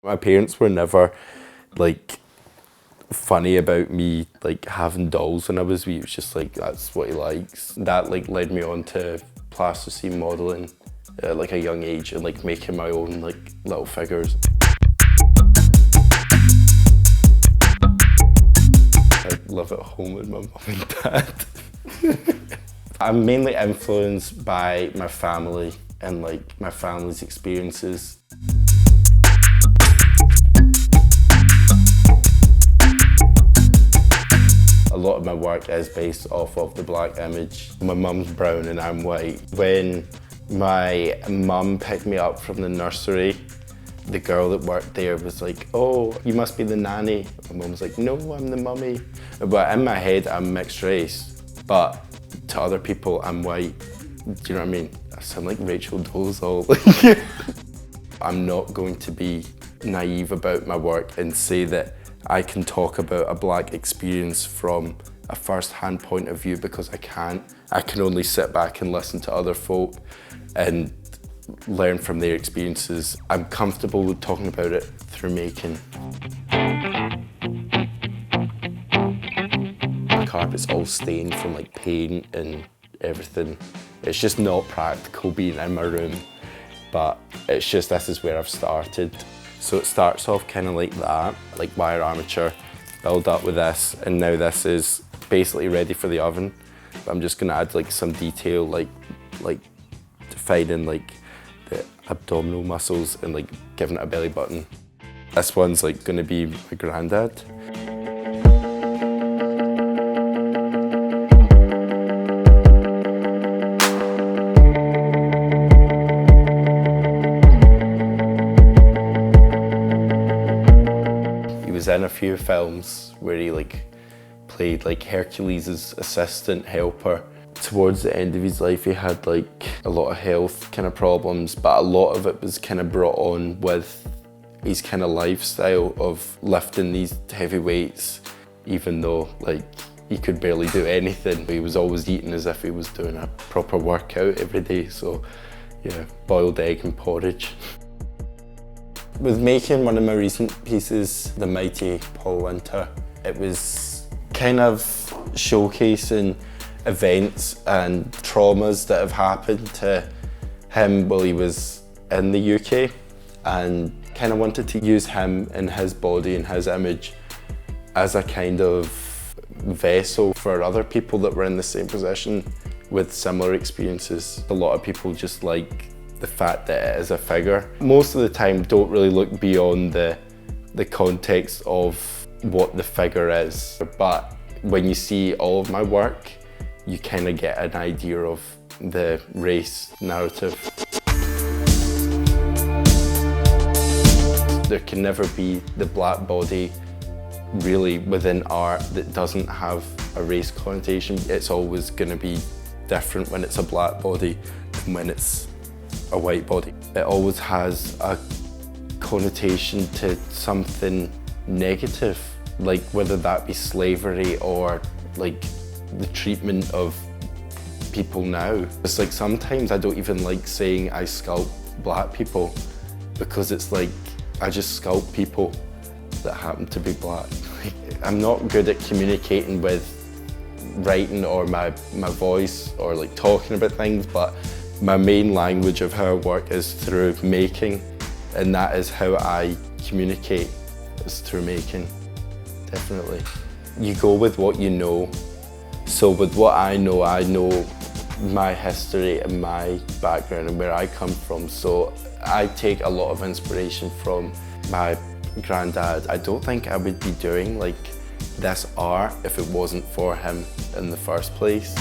My parents were never like funny about me like having dolls when I was wee. It was just like, that's what he likes. That like led me on to plasticine modelling at like a young age and like making my own like little figures. I live at home with my mum and dad. I'm mainly influenced by my family and like my family's experiences. A lot of my work is based off of the black image. My mum's brown and I'm white. When my mum picked me up from the nursery, the girl that worked there was like, "Oh, you must be the nanny." My mum was like, "No, I'm the mummy." But in my head, I'm mixed race. But to other people, I'm white. Do you know what I mean? I sound like Rachel Dolezal. I'm not going to be naive about my work and say that I can talk about a black experience from a first-hand point of view, because I can't. I can only sit back and listen to other folk and learn from their experiences. I'm comfortable with talking about it through making. My carpet's all stained from like paint and everything. It's just not practical being in my room, but it's just, this is where I've started. So it starts off kind of like that, like wire armature, build up with this, and now this is basically ready for the oven. But I'm just gonna add like some detail, like defining like the abdominal muscles and like giving it a belly button. This one's like gonna be my granddad. He was in a few films where he like played like Hercules' assistant helper. Towards the end of his life, he had like a lot of health kind of problems, but a lot of it was kind of brought on with his kind of lifestyle of lifting these heavy weights, even though like he could barely do anything. He was always eating as if he was doing a proper workout every day. So yeah, boiled egg and porridge. With making one of my recent pieces, the mighty Paul Wynter, it was kind of showcasing events and traumas that have happened to him while he was in the UK, and kind of wanted to use him and his body and his image as a kind of vessel for other people that were in the same position with similar experiences. A lot of people just like the fact that it is a figure. Most of the time don't really look beyond the context of what the figure is, but when you see all of my work, you kind of get an idea of the race narrative. There can never be the black body really within art that doesn't have a race connotation. It's always going to be different when it's a black body than when it's a white body. It always has a connotation to something negative, like whether that be slavery or like the treatment of people now. It's like sometimes I don't even like saying I sculpt black people, because it's like I just sculpt people that happen to be black. I'm not good at communicating with writing or my voice or like talking about things, but my main language of how I work is through making, and that is how I communicate, is through making, definitely. You go with what you know. So with what I know my history and my background and where I come from. So I take a lot of inspiration from my granddad. I don't think I would be doing like this art if it wasn't for him in the first place.